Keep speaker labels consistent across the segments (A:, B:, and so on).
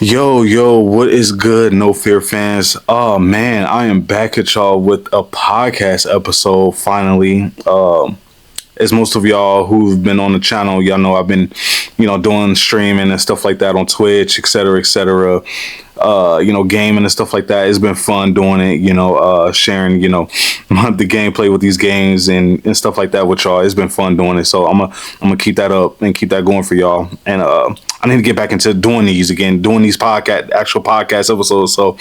A: Yo, what is good, No Fear fans? Oh man, I am back at y'all with a podcast episode finally. As most of y'all who've been on the channel, y'all know I've been, doing streaming and stuff like that on Twitch, etc., etc. Gaming and stuff like that. It's been fun doing it, sharing, the gameplay with these games and stuff like that with y'all. It's been fun doing it. So I'm gonna keep that up and keep that going for y'all. And I need to get back into doing these again, doing these actual podcast episodes. So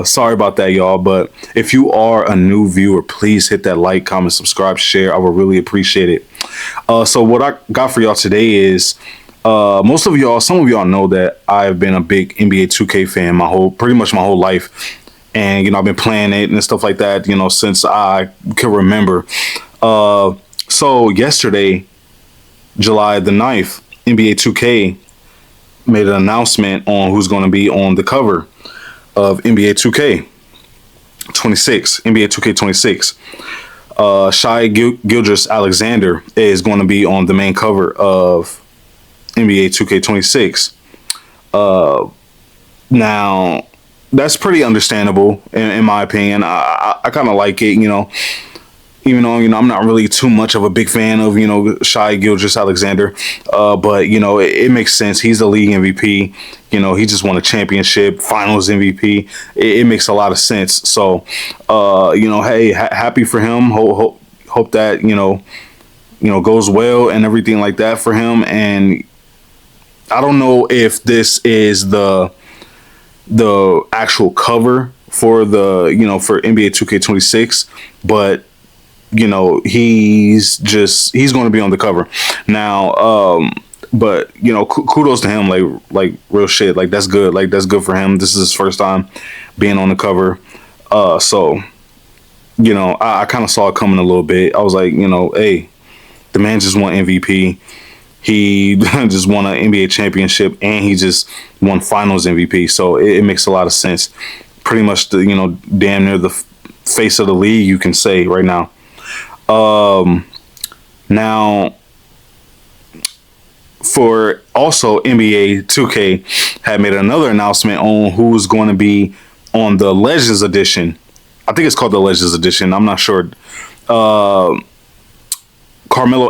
A: sorry about that, y'all. But if you are a new viewer, please hit that like, comment, subscribe, share. I would really appreciate it. So what I got for y'all today is some of y'all know that I've been a big NBA 2K fan pretty much my whole life. And, I've been playing it and stuff like that, since I can remember. So yesterday, July the 9th, NBA 2K made an announcement on who's going to be on the cover of NBA 2K 26, NBA 2K 26. Shai Gilgeous-Alexander is going to be on the main cover of NBA 2K26. Now, that's pretty understandable in my opinion. I kind of like it, even though I'm not really too much of a big fan of Shai Gilgeous-Alexander, but it makes sense. He's the league MVP. He just won a championship, Finals MVP. It makes a lot of sense. So, hey, happy for him. Hope that goes well and everything like that for him. And I don't know if this is the actual cover for for NBA 2K26, but he's going to be on the cover now. But kudos to him, like real shit, like that's good for him. This is his first time being on the cover. So I kind of saw it coming a little bit. I was like, hey, the man just won MVP. He just won an NBA championship and he just won Finals MVP. So it makes a lot of sense. Pretty much damn near the face of the league, you can say right now. Now, for also NBA 2K had made another announcement on who's going to be on the Legends Edition. I think it's called the Legends Edition. I'm not sure. Carmelo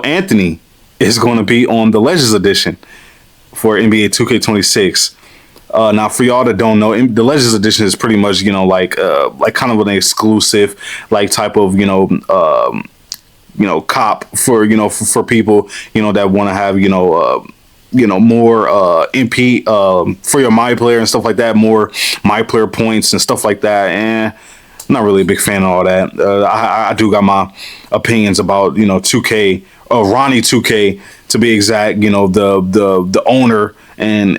A: Anthony is going to be on the Legends Edition for NBA 2K26. Now, for y'all that don't know, the Legends Edition is pretty much like kind of an exclusive type of cop for people that want to have more MP for your my player and stuff like that, more my player points and stuff like that. And I'm not really a big fan of all that. I do got my opinions about 2K, Ronnie 2K to be exact. The owner and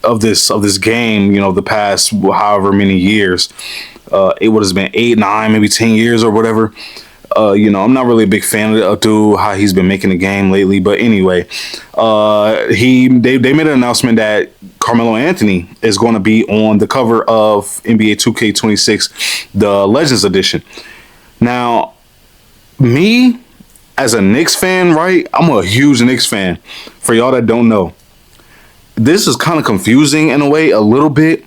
A: of this game, the past however many years, it would have been 8, 9, maybe 10 years or whatever. I'm not really a big fan of dude, how he's been making the game lately. But anyway, they made an announcement that Carmelo Anthony is going to be on the cover of NBA 2K26, the Legends Edition. Now, me as a Knicks fan, right? I'm a huge Knicks fan. For y'all that don't know, this is kind of confusing in a way, a little bit.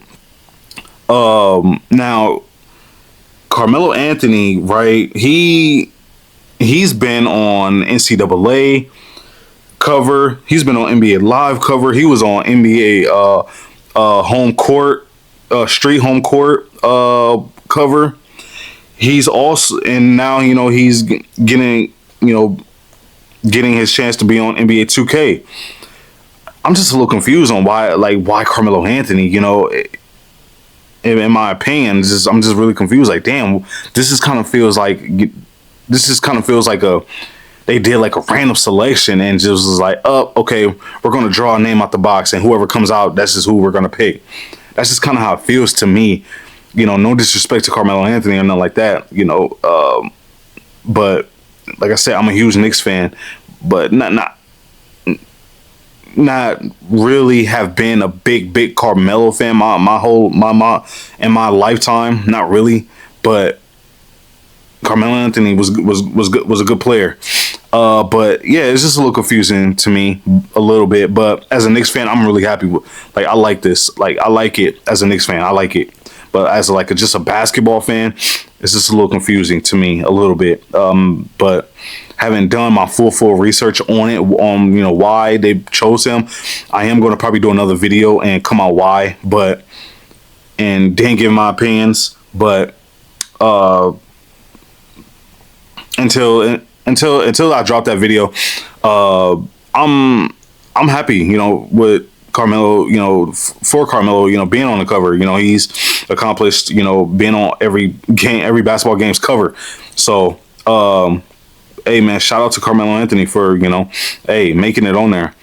A: Now, Carmelo Anthony, right? He's been on NCAA cover. He's been on NBA Live cover. He was on NBA home court, street home court cover. He's also, and now he's getting his chance to be on NBA 2K. I'm just a little confused on why Carmelo Anthony. In my opinion, I'm just really confused. Like, damn, this just kind of feels like they did like a random selection and just was like, oh, okay, we're gonna draw a name out the box and whoever comes out, that's just who we're gonna pick. That's just kind of how it feels to me. No disrespect to Carmelo Anthony or nothing like that. But like I said, I'm a huge Knicks fan, but not really have been a big Carmelo fan my in my lifetime, not really. But Carmelo Anthony was a good player. But yeah, it's just a little confusing to me a little bit. But as a Knicks fan, I'm really happy with. Like, I like this. Like, I like it as a Knicks fan. I like it. But as like just a basketball fan, it's just a little confusing to me a little bit. But having done my full research on it, on why they chose him, I am going to probably do another video and come out why, but and then give my opinions. But until I drop that video, I'm happy, with Carmelo, for Carmelo, being on the cover. He's accomplished, being on every game, every basketball game's cover. So, hey man, shout out to Carmelo Anthony for, hey, making it on there.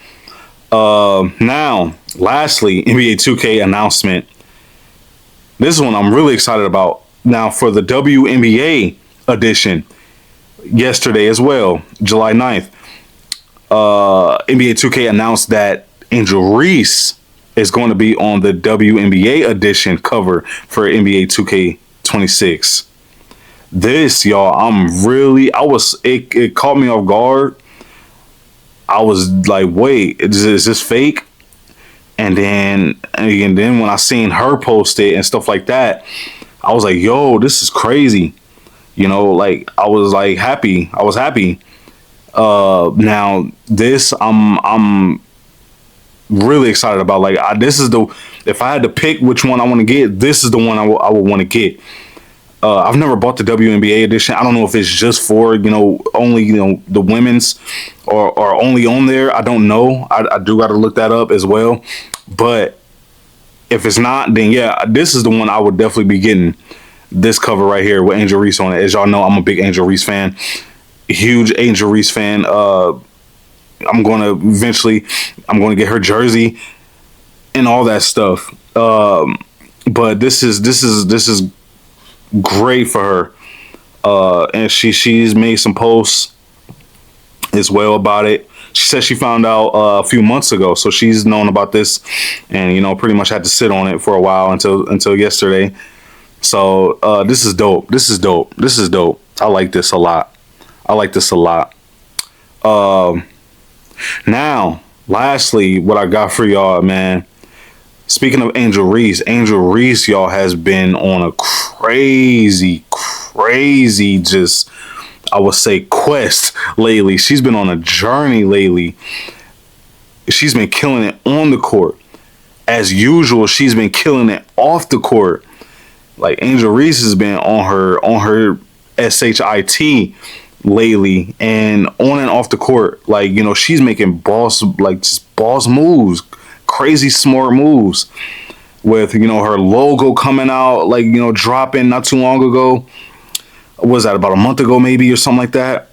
A: Now, lastly, NBA 2K announcement. This is one I'm really excited about. Now, for the WNBA edition, yesterday as well, July 9th, NBA 2K announced that Angel Reese is going to be on the WNBA edition cover for NBA 2K26. This, y'all, it caught me off guard. I was like, wait, is this fake? And then when I seen her post it and stuff like that, I was like, yo, this is crazy. Like, I was like happy. I was happy. Now this, I'm really excited about. Like, if I had to pick which one I want to get, this is the one I would want to get. I've never bought the WNBA edition. I don't know if it's just for, only, the women's or only on there. I don't know. I do got to look that up as well. But if it's not, then yeah, this is the one I would definitely be getting. This cover right here with Angel Reese on it. As y'all know, I'm a big Angel Reese fan. Huge Angel Reese fan. I'm going to get her jersey and all that stuff. But this is great for her. And she's made some posts as well about it. She said she found out a few months ago, so she's known about this, and pretty much had to sit on it for a while until yesterday. So this is dope. This is dope. This is dope. I like this a lot. Now, lastly, what I got for y'all, man. Speaking of Angel Reese, y'all, has been on a crazy, just, I would say, quest lately. She's been on a journey lately. She's been killing it on the court. As usual, she's been killing it off the court. Like, Angel Reese has been on her SHIT lately, and on and off the court. Like, she's making just boss moves, crazy smart moves, with her logo coming out, like, dropping not too long ago. Was that about a month ago maybe, or something like that?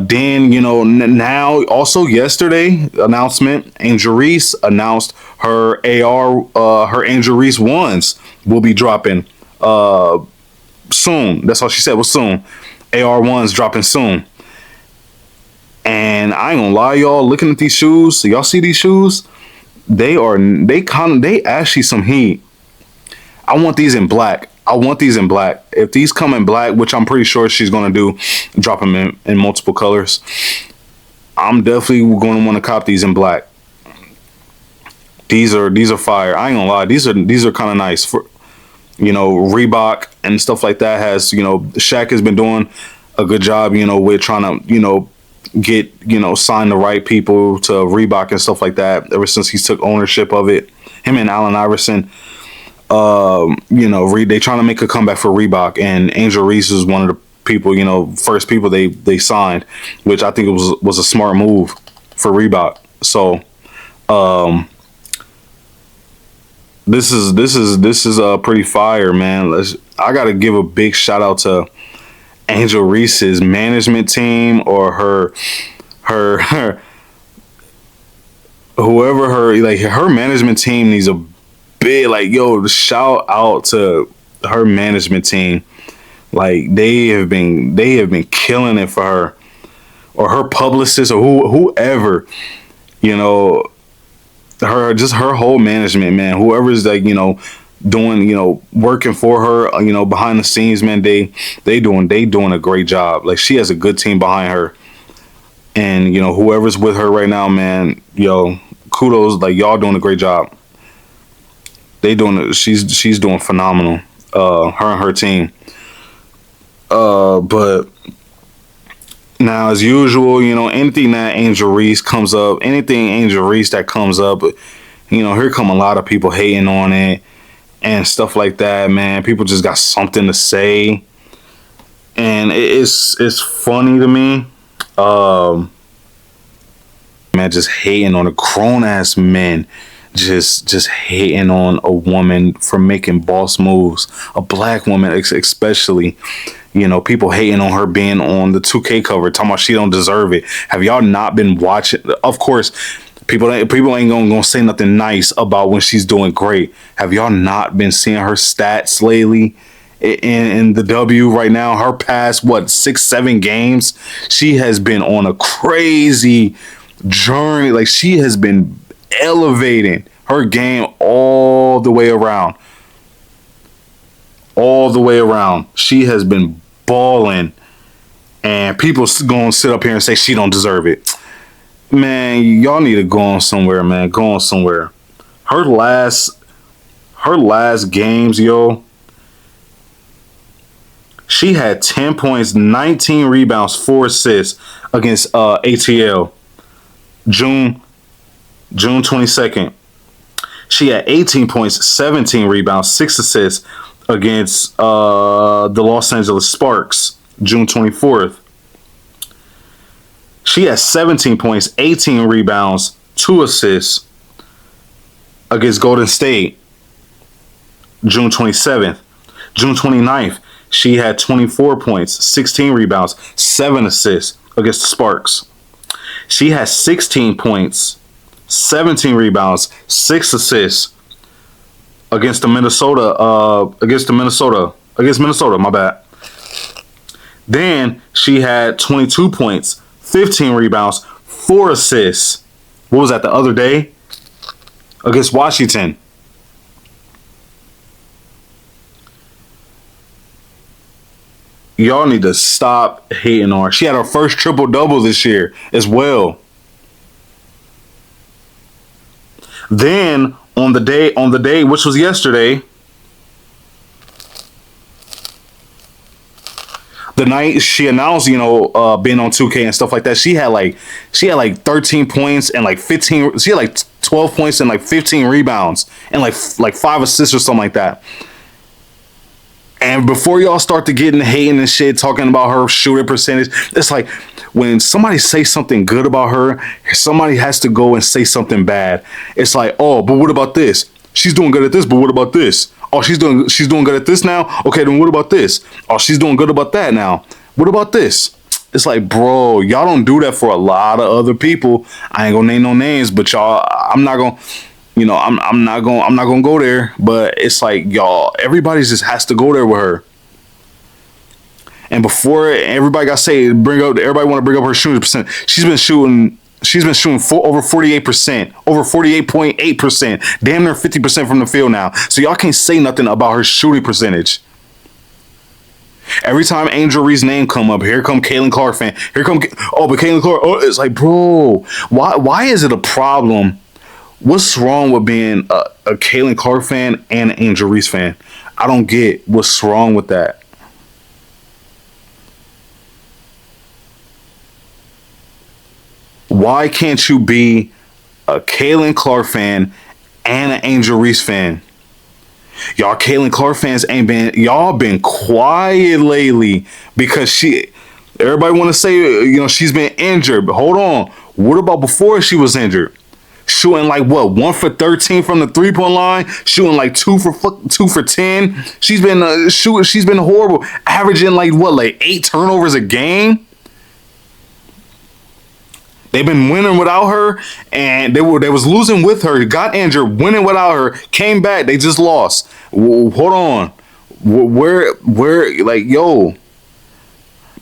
A: Then now, also yesterday, announcement, Angel Reese announced her her Angel Reese ones will be dropping soon. That's all she said, was soon. AR1s dropping soon. And I ain't gonna lie, y'all, looking at these shoes, y'all see these shoes? They actually some heat. I want these in black. If these come in black, which I'm pretty sure she's gonna do, drop them in multiple colors, I'm definitely gonna want to cop these in black. These are fire. I ain't gonna lie, these are kind of nice. For Reebok and stuff like that has, Shaq has been doing a good job, with trying to, get, sign the right people to Reebok and stuff like that ever since he took ownership of it. Him and Allen Iverson, they trying to make a comeback for Reebok, and Angel Reese is one of the people, first people they signed, which I think it was a smart move for Reebok. So, this is pretty fire, man. I gotta give a big shout out to Angel Reese's management team, or her whoever her management team needs a big, shout out to her management team. Like, they have been killing it for her, or her publicist, or whoever, her whole management, man. Whoever's doing, working for her, behind the scenes, man. They doing a great job. Like, she has a good team behind her, and whoever's with her right now, man, kudos. Like, y'all doing a great job. She's doing phenomenal. Her and her team. But now, as usual, anything that Angel Reese comes up, anything Angel Reese that comes up, here come a lot of people hating on it and stuff like that, man. People just got something to say, and it's funny to me. Man, just hating on a grown ass men, just hating on a woman for making boss moves, a black woman especially. People hating on her being on the 2K cover, talking about she don't deserve it. Have y'all not been watching? Of course, people ain't gonna say nothing nice about when she's doing great. Have y'all not been seeing her stats lately in the W right now? Her past 6-7 games, she has been on a crazy journey. Like, she has been elevating her game all the way around. All the way around. She has been balling, and people gonna sit up here and say she don't deserve it. Man, y'all need to go on somewhere, man. Go on somewhere. Her last games, yo, she had 10 points, 19 rebounds, 4 assists against ATL. June 22nd. She had 18 points, 17 rebounds, 6 assists against the Los Angeles Sparks, June 24th. She has 17 points, 18 rebounds, 2 assists against Golden State, June 27th. June 29th, she had 24 points, 16 rebounds, 7 assists against the Sparks. She has 16 points, 17 rebounds, 6 assists against Minnesota, my bad. Then she had 22 points, 15 rebounds, 4 assists. What was that, the other day? Against Washington. Y'all need to stop hating on her. She had her first triple-double this year as well. Then on the day which was yesterday, the night she announced, being on 2K and stuff like that, she had like 13 points and like 15. She had like 12 points and like 15 rebounds and like 5 assists or something like that. And before y'all start to getting hating and shit, talking about her shooting percentage, it's like when somebody says something good about her, somebody has to go and say something bad. It's like, oh, but what about this? She's doing good at this, but what about this? Oh, she's doing good at this now? Okay, then what about this? Oh, she's doing good about that now. What about this? It's like, bro, y'all don't do that for a lot of other people. I ain't gonna name no names, but y'all, I'm not gonna go there, but it's like, y'all, everybody just has to go there with her. And before everybody got say everybody want to bring up her shooting percent. She's been shooting over 48%, over 48.8%, damn near 50% from the field now. So y'all can't say nothing about her shooting percentage. Every time Angel Reese's name come up, here come Caitlin Clark fan. But Caitlin Clark, it's like, bro, why is it a problem? What's wrong with being a Caitlin Clark fan and an Angel Reese fan? I don't get what's wrong with that. Why can't you be a Caitlin Clark fan and an Angel Reese fan? Y'all Caitlin Clark fans y'all been quiet lately because everybody want to say, she's been injured. But hold on. What about before she was injured? Shooting like 1 for 13 from the 3-point line, shooting like 2 for 10. She's been she's been horrible, averaging like 8 turnovers a game. They've been winning without her, and they was losing with her. Got injured, winning without her, came back. They just lost. Hold on, where like, yo.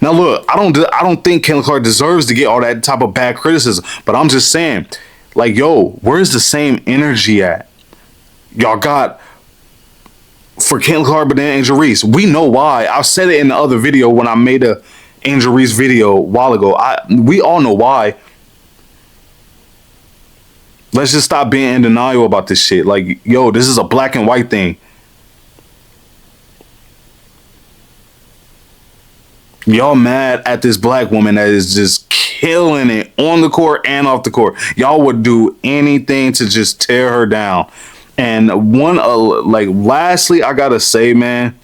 A: Now look, I don't think Caitlin Clark deserves to get all that type of bad criticism, but I'm just saying, like, yo, where's the same energy at? Y'all got for Caitlin Clark, but then Angel Reese. We know why. I said it in the other video when I made a Angel Reese video a while ago. We all know why. Let's just stop being in denial about this shit. Like, yo, this is a black and white thing. Y'all mad at this black woman that is just killing it on the court and off the court. Y'all would do anything to just tear her down. And lastly, I gotta say, man,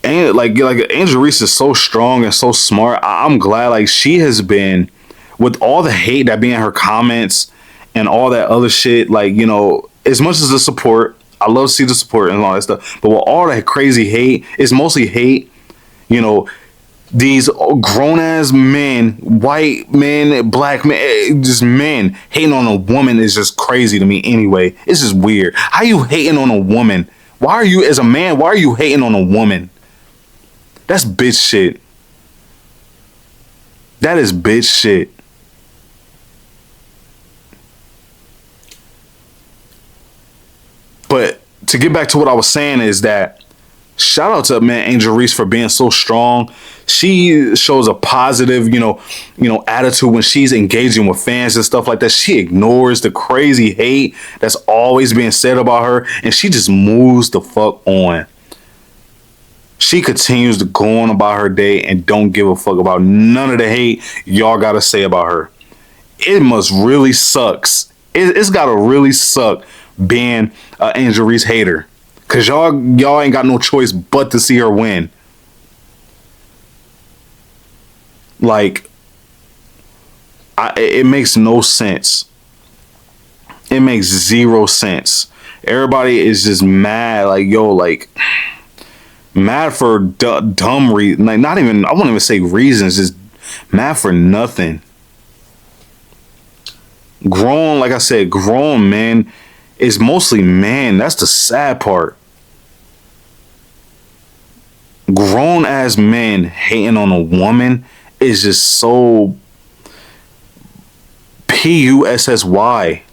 A: and like Angel Reese is so strong and so smart. I'm glad, like, she has been, with all the hate that be in her comments and all that other shit, like, you know, as much as the support, I love to see the support and all that stuff, but with all that crazy hate, it's mostly hate. You know, these grown-ass men, white men, black men, just men hating on a woman is just crazy to me anyway. It's just weird. How you hating on a woman? Why are you, as a man, why are you hating on a woman? That's bitch shit. That is bitch shit. But to get back to what I was saying is that shout out to, man, Angel Reese for being so strong. She shows a positive, you know, attitude when she's engaging with fans and stuff like that. She ignores the crazy hate that's always being said about her, and she just moves the fuck on. She continues to go on about her day and don't give a fuck about none of the hate y'all gotta say about her. It must really sucks. It's gotta really suck being an Angel Reese hater. Cause y'all ain't got no choice but to see her win. Like, it makes no sense. It makes zero sense. Everybody is just mad, like, yo, like, mad for dumb reasons. Like, not even, I won't even say reasons, just mad for nothing. Grown, like I said, grown men is mostly men. That's the sad part. Grown ass men hating on a woman is just so PUSSY.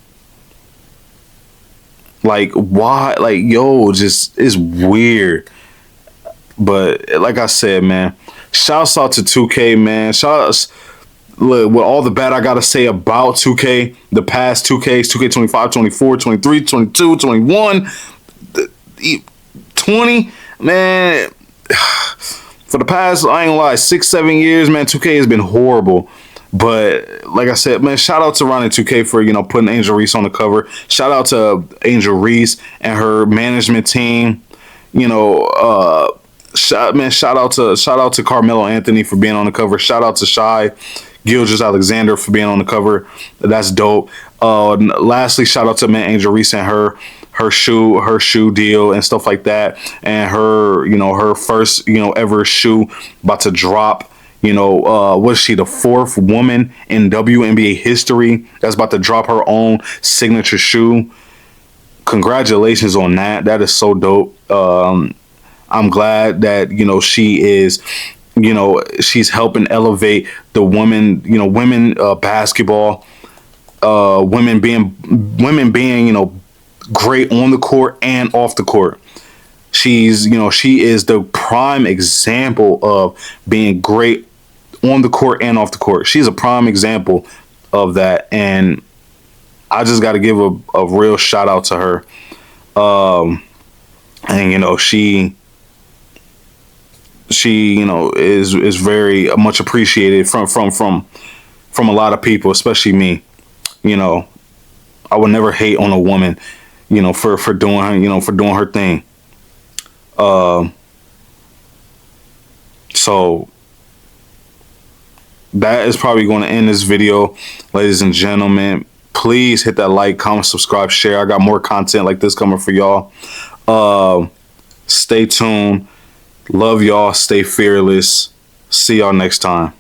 A: Like, why? Like, yo, just, it's weird. But like I said, man, shouts out to 2K, man. Shouts, look, with all the bad I gotta say about 2K, the past 2Ks, 2K25, 24, 23, 22, 21, 20, man. For the past, I ain't gonna lie, 6-7 years, man, 2K has been horrible. But like I said, man, shout out to Ronnie 2K for, you know, putting Angel Reese on the cover. Shout out to Angel Reese and her management team. You know, shout out to Carmelo Anthony for being on the cover. Shout out to Shai Gilgeous-Alexander for being on the cover. That's dope. Lastly, shout out to, man, Angel Reese and her shoe deal and stuff like that, and her, you know, her first, you know, ever shoe about to drop. You know, was she the fourth woman in WNBA history that's about to drop her own signature shoe? Congratulations on that. That is so dope. I'm glad that, you know, she is, you know, she's helping elevate the women basketball, women being, you know, great on the court and off the court. She's, you know, she is the prime example of being great on the court and off the court. She's a prime example of that, and I just got to give a real shout out to her. And you know, she you know, is very much appreciated from a lot of people, especially me. You know, I would never hate on a woman, you know, for doing her, you know, for doing her thing. So that is probably going to end this video, ladies and gentlemen. Please hit that like, comment, subscribe, share. I got more content like this coming for y'all. Stay tuned. Love y'all. Stay fearless. See y'all next time.